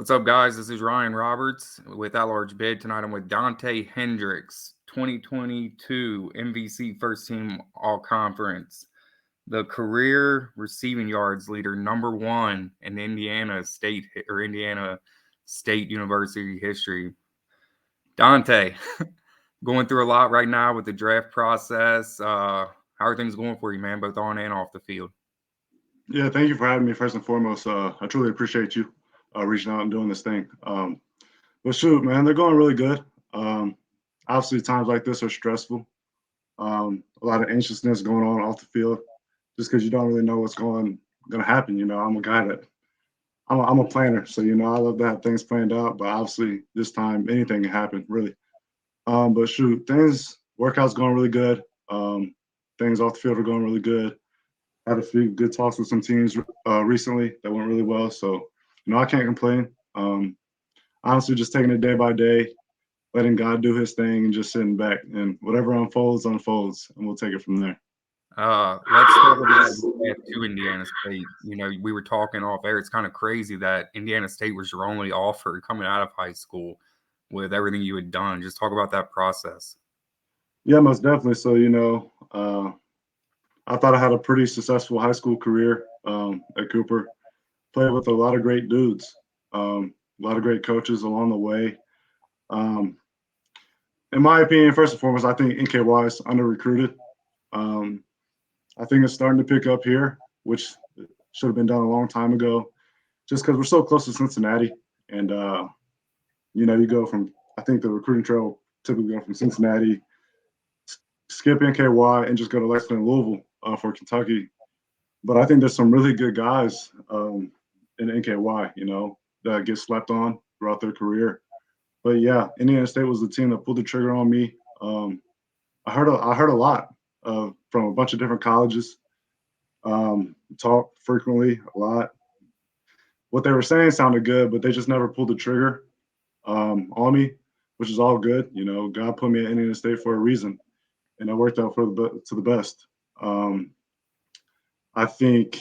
What's up, guys? This is Ryan Roberts with At Large Bid. Tonight I'm with Dante Hendrix, 2022 MVC First Team All Conference, the career receiving yards leader, number one in Indiana State University history. Dante, going through a lot right now with the draft process. How are things going for you, man, both on and off the field? Yeah, thank you for having me first and foremost. I truly appreciate you reaching out and doing this thing. But shoot, man, they're going really good. Obviously, times like this are stressful. A lot of anxiousness going on off the field, just because you don't really know what's going to happen. I'm a guy that I'm a planner, so I love to have things planned out. But obviously, this time anything can happen, really. But shoot, workouts going really good. Things off the field are going really good. Had a few good talks with some teams recently that went really well. So, I can't complain. Honestly, just taking it day by day, letting God do his thing and just sitting back, and whatever unfolds, unfolds, and we'll take it from there. Let's talk about your path to Indiana State. We were talking off air. It's kind of crazy that Indiana State was your only offer coming out of high school with everything you had done. Just talk about that process. Yeah, most definitely. So, I thought I had a pretty successful high school career at Cooper. Played with a lot of great dudes, a lot of great coaches along the way. Um, in my opinion, first and foremost, I think NKY is under recruited. I think it's starting to pick up here, which should have been done a long time ago, just because we're so close to Cincinnati. And, you go from, I think the recruiting trail typically go from Cincinnati, skip NKY, and just go to Lexington and Louisville for Kentucky. But I think there's some really good guys in NKY, that get slept on throughout their career. But yeah, Indiana State was the team that pulled the trigger on me. I heard a lot from a bunch of different colleges. Talked frequently a lot. What they were saying sounded good, but they just never pulled the trigger on me, which is all good. God put me at Indiana State for a reason, and it worked out to the best. I think,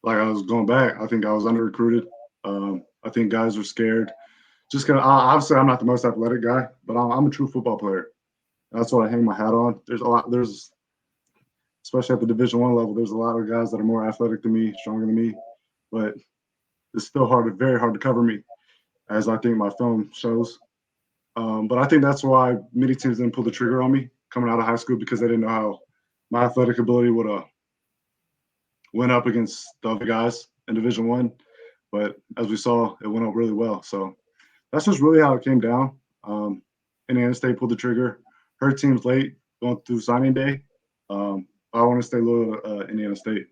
like I was going back, I think I was under recruited. I think guys are scared. Just because obviously I'm not the most athletic guy, but I'm a true football player. That's what I hang my hat on. There's especially at the Division I level, there's a lot of guys that are more athletic than me, stronger than me, but it's still very hard to cover me, as I think my film shows. But I think that's why many teams didn't pull the trigger on me coming out of high school, because they didn't know how my athletic ability would went up against the other guys in Division I. But as we saw, it went up really well. So that's just really how it came down. Indiana State pulled the trigger. Her team's late going through signing day. I want to stay loyal to Indiana State.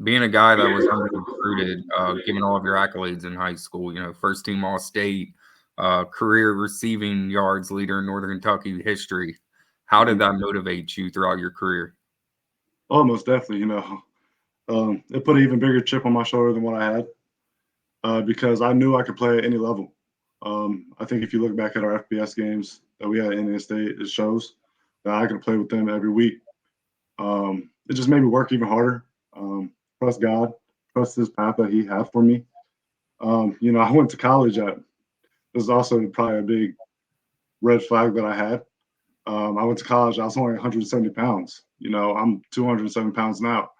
Being a guy that was under recruited, given all of your accolades in high school, first team All State, career receiving yards leader in Northern Kentucky history. How did that motivate you throughout your career? Oh, most definitely. It put an even bigger chip on my shoulder than what I had, because I knew I could play at any level. I think if you look back at our FBS games that we had in Indiana State, it shows that I could play with them every week. It just made me work even harder. Trust God, trust His path that He had for me. I went to college at. This is also probably a big red flag that I had. I went to college. I was only 170 pounds. I'm 207 pounds now.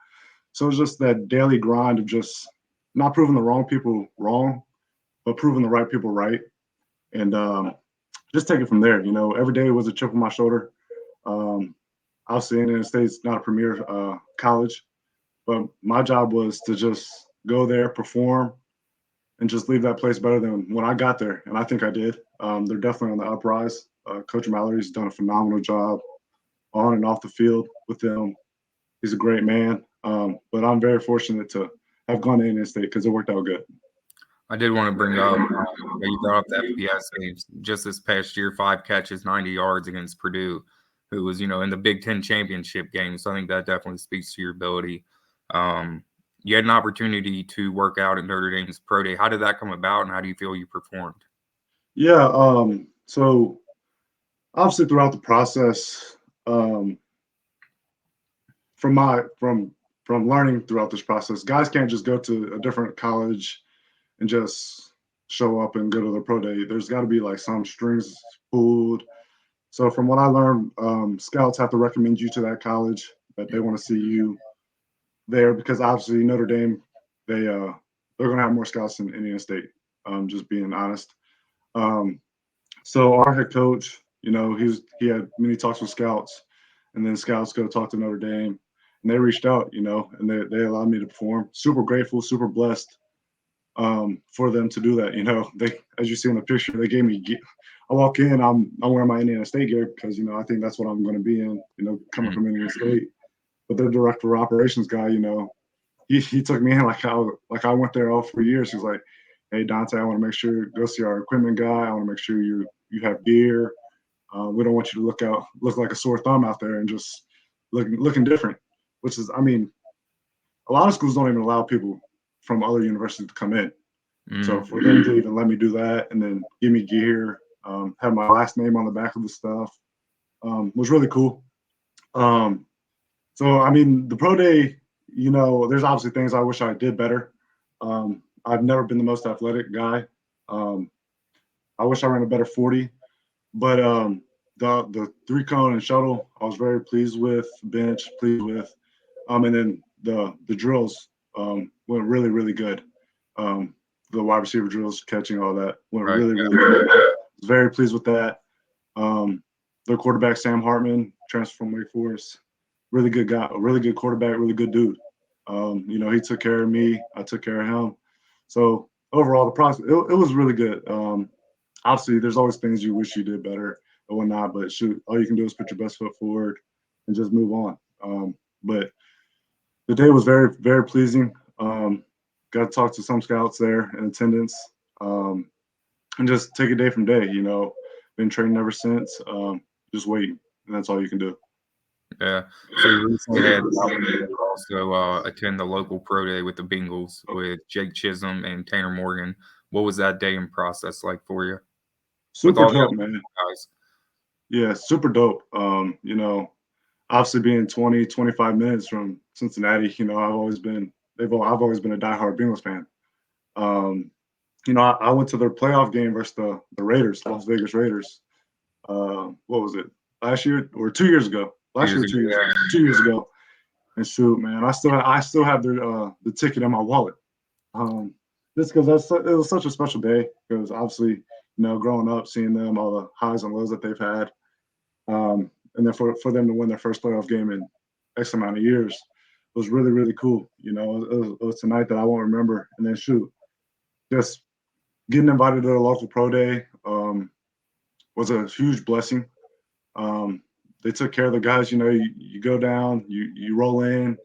So it's just that daily grind of just not proving the wrong people wrong, but proving the right people right, and just take it from there. Every day was a chip on my shoulder. Obviously, Indiana State's not a premier college, but my job was to just go there, perform, and just leave that place better than when I got there. And I think I did. They're definitely on the uprise. Coach Mallory's done a phenomenal job on and off the field with them. He's a great man. But I'm very fortunate to have gone to Indiana State because it worked out good. I did want to bring up you brought up the FBS games just this past year, 5 catches, 90 yards against Purdue, who was in the Big Ten championship game. So I think that definitely speaks to your ability. You had an opportunity to work out at Notre Dame's Pro Day. How did that come about, and how do you feel you performed? Yeah. So obviously throughout the process, um, from learning throughout this process, guys can't just go to a different college and just show up and go to the pro day. There's got to be like some strings pulled. So from what I learned, scouts have to recommend you to that college that they want to see you there because obviously Notre Dame, they're going to have more scouts than Indiana State. Just being honest. Um, so our head coach, he had many talks with scouts, and then scouts go talk to Notre Dame, and they reached out, and they allowed me to perform. Super grateful, super blessed for them to do that. They, as you see in the picture, they gave me. I walk in, I'm wearing my Indiana State gear because I think that's what I'm going to be in. Coming from Indiana State, but their director of operations guy, he took me in like I went there all 4 years. He's like, "Hey Dante, I want to make sure go see our equipment guy. I want to make sure you have gear. We don't want you to look like a sore thumb out there and just looking different." Which is, I mean, a lot of schools don't even allow people from other universities to come in. So for them to even let me do that and then give me gear, have my last name on the back of the stuff, was really cool. So I mean, the pro day, there's obviously things I wish I did better. I've never been the most athletic guy. I wish I ran a better 40, but the 3-cone and shuttle, I was very pleased with. Bench, pleased with, and then the drills went really, really good. The wide receiver drills, catching, all that went really, really good. I was very pleased with that. Their quarterback, Sam Hartman, transferred from Wake Forest, really good guy, a really good quarterback, really good dude. He took care of me. I took care of him. So overall, the process, it was really good. Obviously, there's always things you wish you did better or whatnot, but shoot, all you can do is put your best foot forward and just move on. But the day was very, very pleasing. Got to talk to some scouts there in attendance, and just take it day from day. Been training ever since. Just waiting, and that's all you can do. Yeah. So you recently had the opportunity to also attend the local pro day with the Bengals with Jake Chisholm and Tanner Morgan. What was that day and process like for you? With Super all the dope, other man. guys. Yeah, super dope. Obviously being 20, 25 minutes from Cincinnati, I've always been a diehard Bengals fan. I went to their playoff game versus the Raiders, Las Vegas Raiders. What was it? Last year or 2 years ago? Last year or 2 years ago? 2 years ago. And shoot, man, I still have the ticket in my wallet. Just because it was such a special day. Because obviously, growing up, seeing them, all the highs and lows that they've had, and then for them to win their first playoff game in X amount of years was really, really cool. It was a night that I won't remember. And then shoot, just getting invited to the local pro day was a huge blessing. They took care of the guys. You go down, you roll in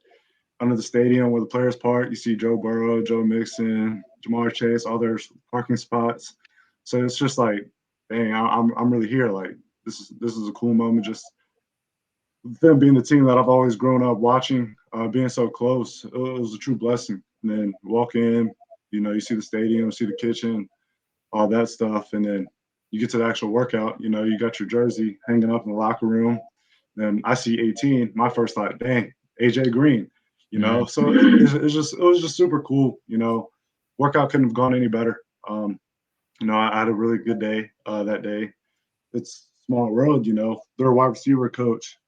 under the stadium where the players park. You see Joe Burrow, Joe Mixon, Jamar Chase, all their parking spots. So it's just like, dang, I'm really here. Like this is a cool moment. Just them being the team that I've always grown up watching, being so close, it was a true blessing. And then walk in, you see the stadium, see the kitchen, all that stuff, and then you get to the actual workout. You got your jersey hanging up in the locker room. Then I see 18. My first thought, dang, AJ Green. So it was just super cool. Workout couldn't have gone any better. I had a really good day that day. It's small world. Their wide receiver coach,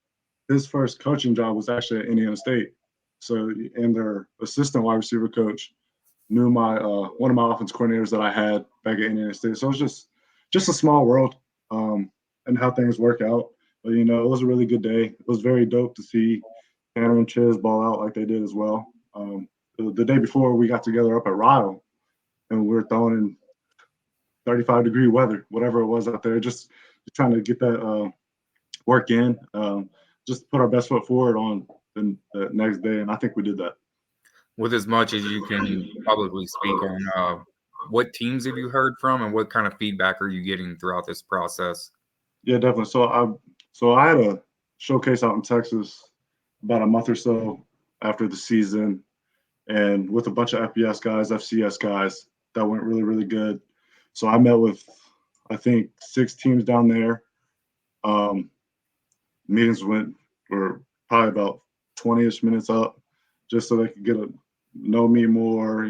his first coaching job was actually at Indiana State. So, and their assistant wide receiver coach knew my one of my offense coordinators that I had back at Indiana State. So it was just a small world, and how things work out. But it was a really good day. It was very dope to see Tanner and Chiz ball out like they did as well. The day before we got together up at Ryle, and we were throwing in 35-degree weather, whatever it was out there, just trying to get that work in, just put our best foot forward on the next day, and I think we did that. With as much as you can publicly speak on, what teams have you heard from, and what kind of feedback are you getting throughout this process? Yeah, definitely. So I had a showcase out in Texas about a month or so after the season, and with a bunch of FBS guys, FCS guys, that went really, really good. So I met with, I think, 6 teams down there. Meetings were probably about 20-ish minutes up, just so they could know me more,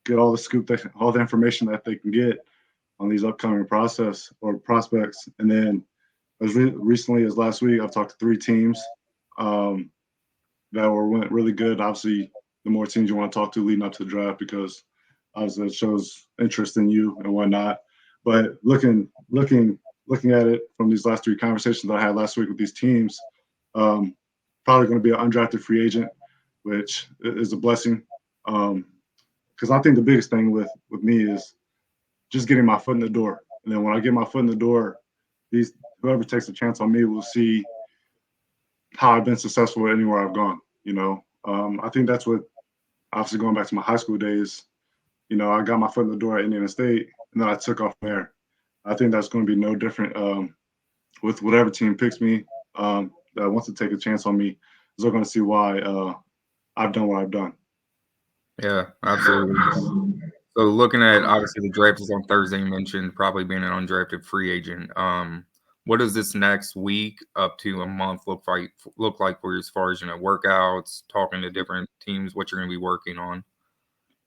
get all the scoop, all the information that they can get on these upcoming process or prospects. And then as recently as last week, I've talked to 3 teams that went really good. Obviously, the more teams you want to talk to leading up to the draft, because obviously it shows interest in you and whatnot. But looking at it from these last 3 conversations that I had last week with these teams, probably going to be an undrafted free agent, which is a blessing. Because I think the biggest thing with me is just getting my foot in the door. And then when I get my foot in the door, whoever takes a chance on me will see how I've been successful anywhere I've gone. I think that's what, obviously going back to my high school days, I got my foot in the door at Indiana State, and then I took off there. I think that's going to be no different with whatever team picks me that wants to take a chance on me. They're going to see why I've done what I've done. Yeah, absolutely. So looking at, obviously, the draft is on Thursday, you mentioned probably being an undrafted free agent. What does this next week up to a month look like for you as far as, workouts, talking to different teams, what you're going to be working on?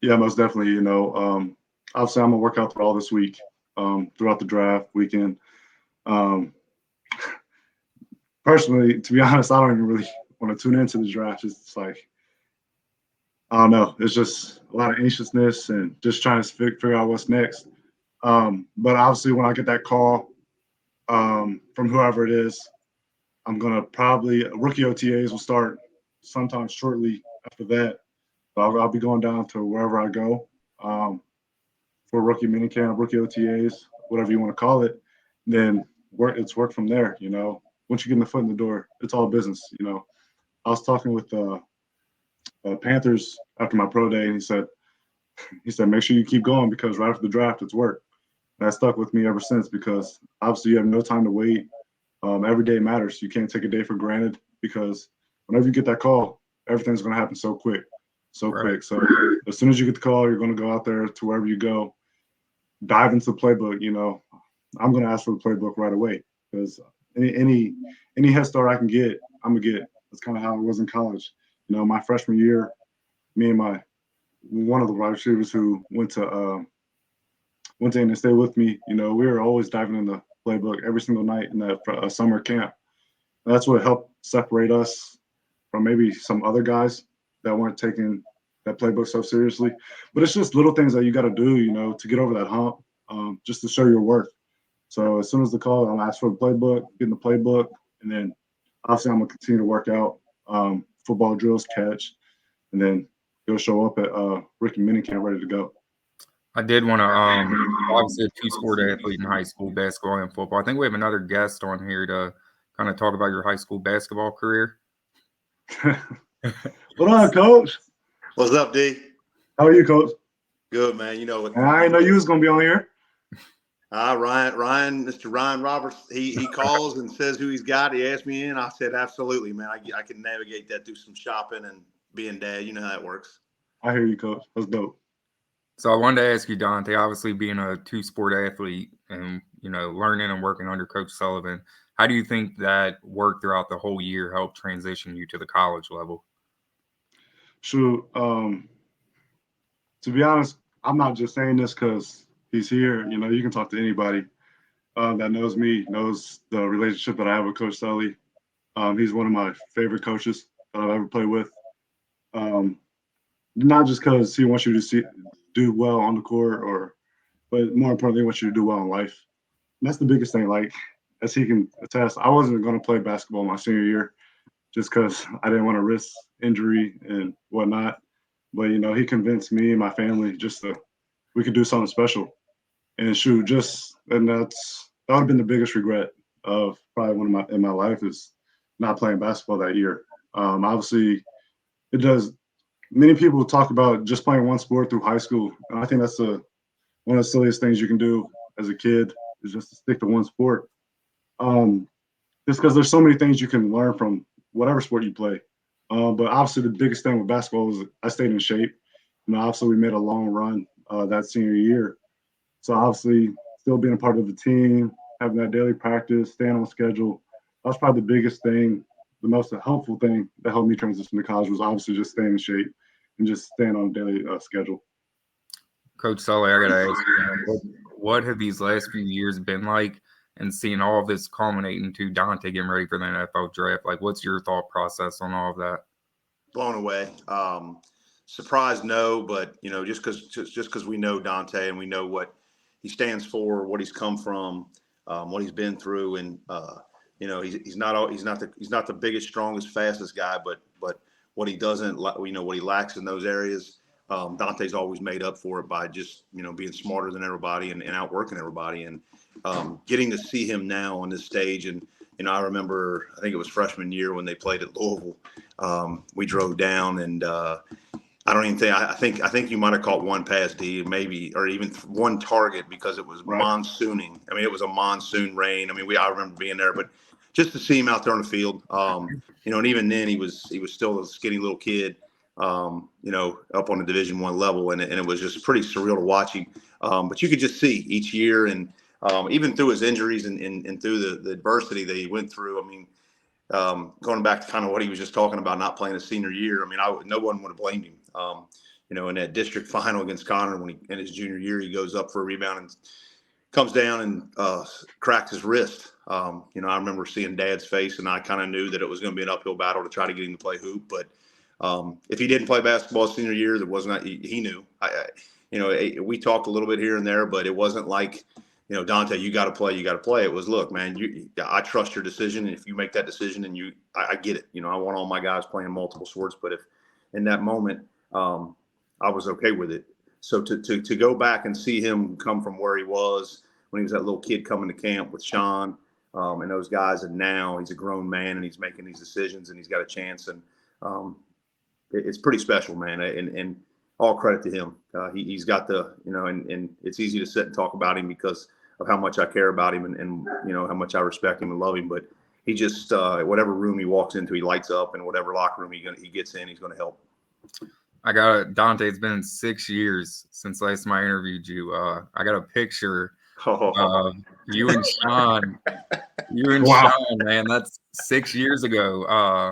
Yeah, most definitely. Obviously, I'm going to work out all this week throughout the draft weekend. Personally, to be honest, I don't even really want to tune into the draft. It's like, I don't know. It's just a lot of anxiousness and just trying to figure out what's next. But obviously, when I get that call from whoever it is, I'm going to probably – rookie OTAs will start sometime shortly after that. So I'll be going down to wherever I go for rookie minicamp, rookie OTAs, whatever you want to call it. Then it's work from there, Once you get the foot in the door, it's all business, I was talking with Panthers after my pro day, and he said, make sure you keep going, because right after the draft, it's work. And that stuck with me ever since, because obviously you have no time to wait. Every day matters. You can't take a day for granted, because whenever you get that call, everything's going to happen so quick. Quick. So as soon as you get the call, you're going to go out there to wherever you go, dive into the playbook. I'm going to ask for the playbook right away, because any head start I can get, I'm going to get. That's kind of how it was in college. My freshman year, me and one of the wide receivers who went to Indiana State with me, we were always diving in the playbook every single night in that summer camp. And that's what helped separate us from maybe some other guys that weren't taking that playbook so seriously. But it's just little things that you got to do, to get over that hump, just to show your worth. So as soon as the call, I'm asked for the playbook, get in the playbook, and then obviously I'm going to continue to work out, football drills, catch, and then go show up at rookie minicamp ready to go. I did want to, obviously, a 2-sport athlete in high school, basketball and football. I think we have another guest on here to kind of talk about your high school basketball career. What on, Coach? What's up, D? How are you, Coach? Good, man. I didn't know you was going to be on here. Mr. Ryan Roberts, he calls and says who he's got. He asked me in. I said, absolutely, man. I can navigate that through some shopping and being dad. You know how it works. I hear you, Coach. That's dope. So I wanted to ask you, Dante, obviously being a 2-sport athlete and, learning and working under Coach Sullivan, how do you think that work throughout the whole year helped transition you to the college level? Sure. To be honest, I'm not just saying this because he's here. You can talk to anybody that knows me, knows the relationship that I have with Coach Sully. He's one of my favorite coaches that I've ever played with. Not just because he wants you to do well on the court, but more importantly, he wants you to do well in life. And that's the biggest thing. Like, as he can attest, I wasn't going to play basketball my senior year just because I didn't want to risk injury and whatnot. But, he convinced me and my family we could do something special. And that would have been the biggest regret of probably in my life is not playing basketball that year. Obviously, it does. Many people talk about just playing one sport through high school, and I think that's one of the silliest things you can do as a kid is just to stick to one sport. Just because there's so many things you can learn from whatever sport you play. But obviously, the biggest thing with basketball was I stayed in shape. Obviously, we made a long run that senior year. So obviously, still being a part of the team, having that daily practice, staying on schedule, that's probably the biggest thing. The most helpful thing that helped me transition to college was obviously just staying in shape and just staying on a daily schedule. Coach Sully, I gotta ask you, man, what have these last few years been like, and seeing all of this culminating to Dante getting ready for the NFL draft? Like, what's your thought process on all of that? Blown away. Surprised, no, but just because we know Dante and we know what he stands for, what he's come from, what he's been through, and he's not the biggest, strongest, fastest guy, but what he doesn't, what he lacks in those areas, Dante's always made up for it by just being smarter than everybody and outworking everybody, and getting to see him now on this stage. And I remember, I think it was freshman year when they played at Louisville. We drove down, and I don't even think I think you might have caught one pass, D, maybe, or even one target, because it was monsooning. I mean, it was a monsoon rain. I mean, I remember being there, but just to see him out there on the field, and even then he was still a skinny little kid, up on the Division I level, and it was just pretty surreal to watch him. But you could just see each year, and even through his injuries and through the adversity that he went through. I mean, going back to kind of what he was just talking about, not playing his senior year. I mean, no one would have blamed him. In that district final against Connor, when in his junior year, he goes up for a rebound and comes down and cracks his wrist. I remember seeing Dad's face, and I kind of knew that it was going to be an uphill battle to try to get him to play hoop. But if he didn't play basketball senior year, there was not. He knew. We talked a little bit here and there, but it wasn't like, Dante, you got to play. You got to play. It was, look, man, I trust your decision, and if you make that decision, and I get it. I want all my guys playing multiple sports, but if in that moment, I was okay with it. So to go back and see him come from where he was when he was that little kid coming to camp with Sean and those guys, and now he's a grown man and he's making these decisions and he's got a chance, and it's pretty special, man. And all credit to him. He's got and it's easy to sit and talk about him because of how much I care about him and how much I respect him and love him. But he just whatever room he walks into, he lights up, and whatever locker room he gets in, he's going to help. I got it. Dante, it's been 6 years since last time I interviewed you. I got a picture of you and Sean. Wow. Sean, man, that's 6 years ago.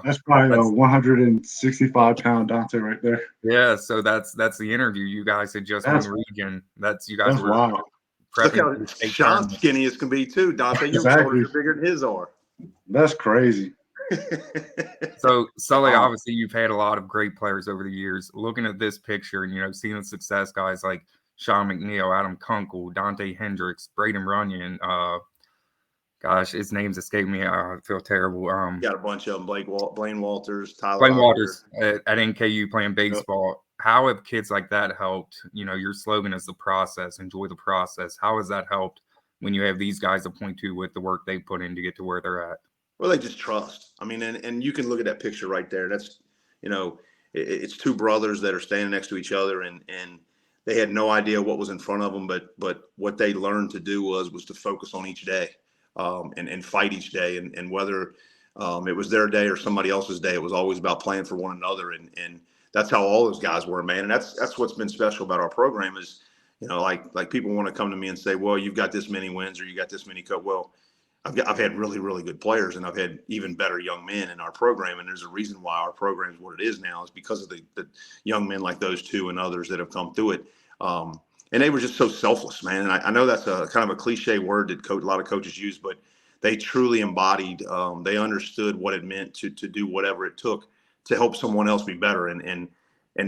That's probably a 165-pound Dante right there. Yeah, so that's the interview. You guys had just won the region. You guys were wild. Look how prepping. Sean's skinny as can be too, Dante. Your shoulders are bigger than his are. That's crazy. So, Sully, obviously you've had a lot of great players over the years. Looking at this picture and, seeing the success, guys like Sean McNeil, Adam Kunkel, Dante Hendrix, Braden Runyon. Gosh, his name's escaped me. I feel terrible. Got a bunch of them. Blaine Walters, Tyler. Blaine Walters at NKU playing baseball. Yep. How have kids like that helped? Your slogan is the process, enjoy the process. How has that helped when you have these guys to point to with the work they put in to get to where they're at? Well, they just trust. I mean, and you can look at that picture right there. That's, it's two brothers that are standing next to each other, and they had no idea what was in front of them, but what they learned to do was to focus on each day, and fight each day, and whether it was their day or somebody else's day, it was always about playing for one another, and that's how all those guys were, man. And that's what's been special about our program is, like people want to come to me and say, well, you've got this many wins or you got this many well. I've had really, really good players, and I've had even better young men in our program. And there's a reason why our program is what it is now, is because of the young men like those two and others that have come through it. And they were just so selfless, man. And I know that's a kind of a cliche word that a lot of coaches use, but they truly embodied, they understood what it meant to do whatever it took to help someone else be better. And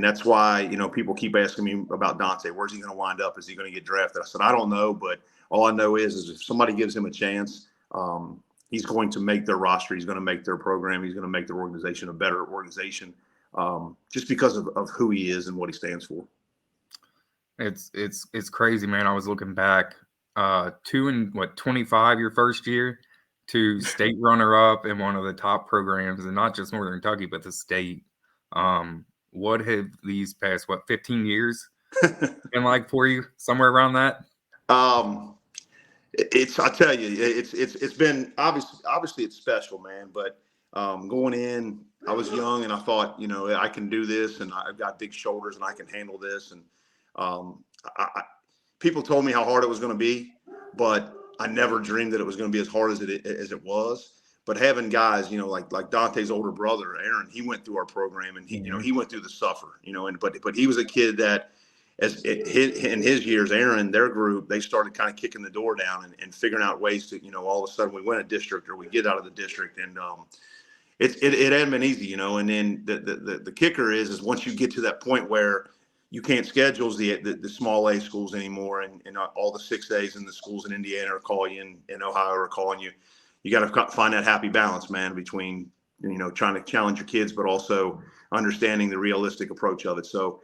that's why, people keep asking me about Dante. Where's he going to wind up? Is he going to get drafted? I said, I don't know, but all I know is if somebody gives him a chance, he's going to make their roster. He's going to make their program. He's going to make their organization a better organization, just because of who he is and what he stands for. It's crazy, man. I was looking back, 25 your first year, to state runner-up in one of the top programs, and not just Northern Kentucky, but the state. What have these past 15 years been like for you? Somewhere around that. I tell you, it's been obviously it's special, man. But going in, I was young and I thought, I can do this, and I've got big shoulders and I can handle this. And people told me how hard it was going to be, but I never dreamed that it was going to be as hard as it was. But having guys, like Dante's older brother, Aaron, he went through our program, and he went through the suffer, but he was a kid that in his years, Aaron, their group, they started kind of kicking the door down and figuring out ways to, all of a sudden we win a district or we get out of the district. And it hadn't been easy, and then the kicker is once you get to that point where you can't schedule the small A schools anymore, and all the 6As and the schools in Indiana are calling you, and Ohio are calling you. You got to find that happy balance, man, between trying to challenge your kids, but also understanding the realistic approach of it. So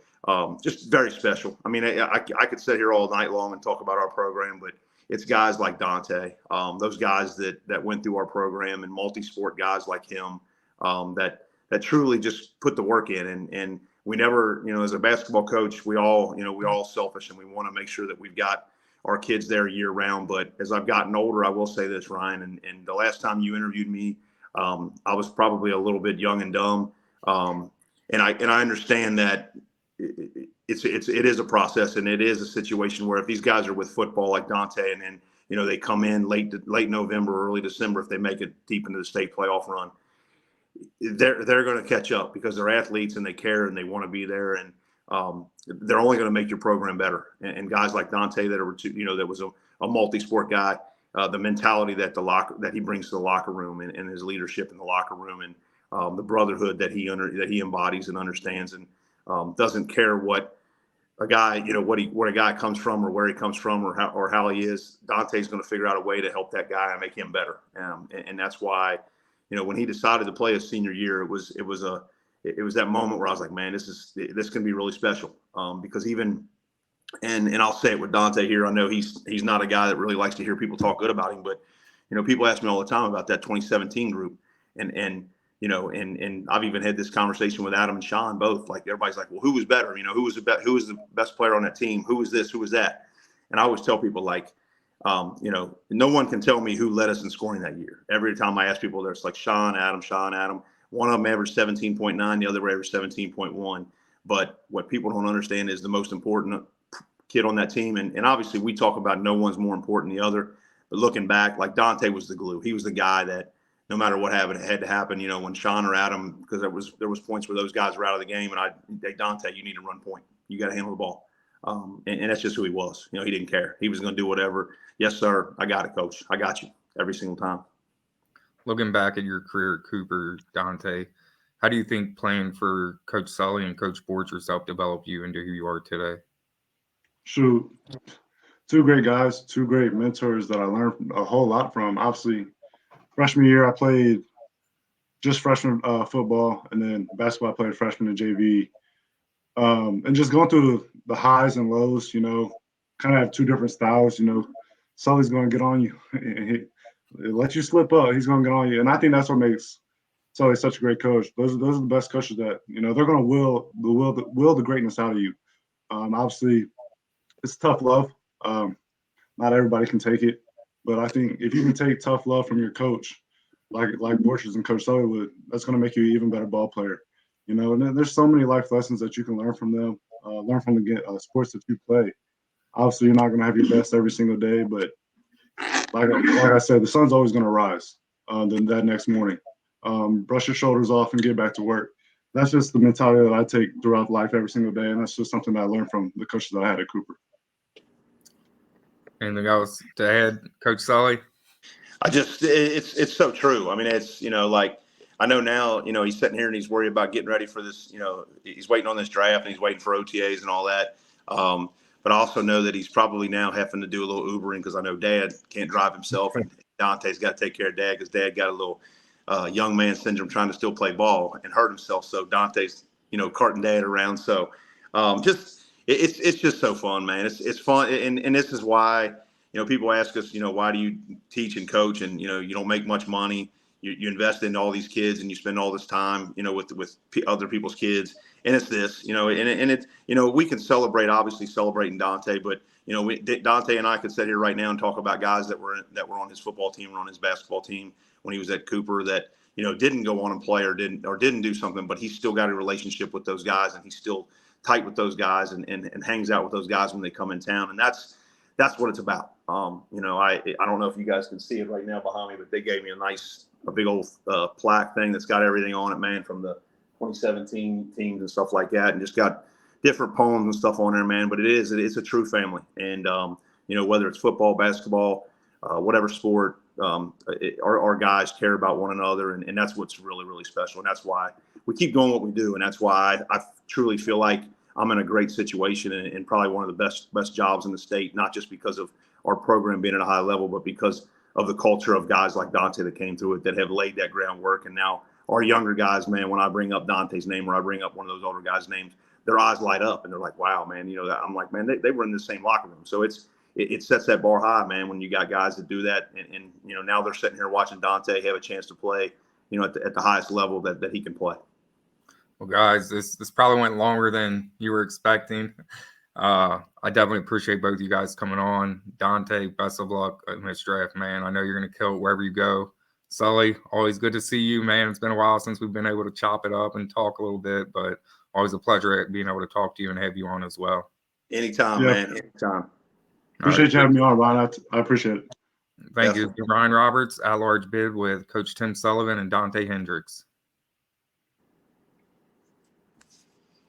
just very special. I mean, I could sit here all night long and talk about our program, but it's guys like Dante, those guys that went through our program, and multi-sport guys like him that truly just put the work in. And we never, as a basketball coach, we all selfish, and we want to make sure that we've got our kids there year round. But as I've gotten older, I will say this, Ryan, and the last time you interviewed me, I was probably a little bit young and dumb. And I understand that it is a process, and it is a situation where if these guys are with football like Dante, and then they come in late November, early December, if they make it deep into the state playoff run, they're going to catch up because they're athletes and they care and they want to be there, and they're only going to make your program better. And guys like Dante that was a multi-sport guy, the mentality that he brings to the locker room, and his leadership in the locker room, and the brotherhood that he embodies and understands, and doesn't care what a guy, where a guy comes from or where he comes from or how he is. Dante's going to figure out a way to help that guy and make him better. And that's why, when he decided to play his senior year, it was that moment where I was like, man, this can be really special. Because even, and I'll say it with Dante here, I know he's not a guy that really likes to hear people talk good about him, but people ask me all the time about that 2017 group, and I've even had this conversation with Adam and Sean both. Like, everybody's like, well, who was better? Who was the best player on that team? Who was this? Who was that? And I always tell people, like, no one can tell me who led us in scoring that year. Every time I ask people, there's like Sean, Adam. One of them averaged 17.9, the other averaged 17.1. But what people don't understand is the most important kid on that team. And obviously we talk about no one's more important than the other. But looking back, like, Dante was the glue. He was the guy that, no matter what happened, it had to happen. When Sean or Adam, because there was points where those guys were out of the game, and hey, Dante, you need to run point. You got to handle the ball. And that's just who he was. He didn't care. He was going to do whatever. Yes, sir. I got it, coach. I got you every single time. Looking back at your career at Cooper, Dante, how do you think playing for Coach Sully and Coach Borchers helped develop you into who you are today? Shoot, two great guys, two great mentors that I learned a whole lot from. Obviously, freshman year, I played just freshman football, and then basketball I played freshman and JV. And just going through the highs and lows, kind of have two different styles. Sully's going to get on you. He'll let you slip up. He's going to get on you. And I think that's what makes Sully such a great coach. Those are the best coaches that, they're going to will the greatness out of you. Obviously, it's tough love. Not everybody can take it. But I think if you can take tough love from your coach, like Borchers and Coach Sully would, that's going to make you an even better ball player. And there's so many life lessons that you can learn from them, learn from the sports that you play. Obviously, you're not going to have your best every single day, but like I said, the sun's always going to rise that next morning. Brush your shoulders off and get back to work. That's just the mentality that I take throughout life every single day, and that's just something that I learned from the coaches that I had at Cooper. Anything else to add, Coach Sully? It's so true. I mean, it's, like, I know now, he's sitting here and he's worried about getting ready for this, he's waiting on this draft and he's waiting for OTAs and all that. But I also know that he's probably now having to do a little Ubering, because I know Dad can't drive himself, and Dante's got to take care of Dad, because Dad got a little young man syndrome trying to still play ball and hurt himself. So Dante's, carting Dad around. So it's just so fun, man. It's fun. And this is why, people ask us, why do you teach and coach, and, you don't make much money. You invest in all these kids and you spend all this time, with other people's kids. And it's this, and it's, we can obviously celebrating Dante, but, Dante and I could sit here right now and talk about guys that were on his football team or on his basketball team when he was at Cooper that, didn't go on and play or didn't do something, but he's still got a relationship with those guys, and he's still tight with those guys and hangs out with those guys when they come in town. And that's what it's about. I don't know if you guys can see it right now behind me, but they gave me a big old plaque thing that's got everything on it, man, from the 2017 teams and stuff like that, and just got different poems and stuff on there, man. But it's a true family. And, whether it's football, basketball, whatever sport, our guys care about one another. And that's what's really, really special. And that's why we keep doing what we do. And that's why I truly feel like I'm in a great situation and probably one of the best jobs in the state, not just because of our program being at a high level, but because of the culture of guys like Dante that came through it, that have laid that groundwork. And now our younger guys, man, when I bring up Dante's name or I bring up one of those older guys' names, their eyes light up and they're like, wow, man, I'm like, man, they were in the same locker room. So it sets that bar high, man, when you got guys that do that. And now they're sitting here watching Dante have a chance to play, at the highest level that he can play. Well, guys, this probably went longer than you were expecting. I definitely appreciate both of you guys coming on. Dante, best of luck in this draft, man. I know you're going to kill it wherever you go. Sully, always good to see you, man. It's been a while since we've been able to chop it up and talk a little bit, but always a pleasure being able to talk to you and have you on as well. Anytime, man. Anytime. Appreciate you having me on, Ryan. I appreciate it. Thank you. Ryan Roberts, at-large bid with Coach Tim Sullivan and Dante Hendrix.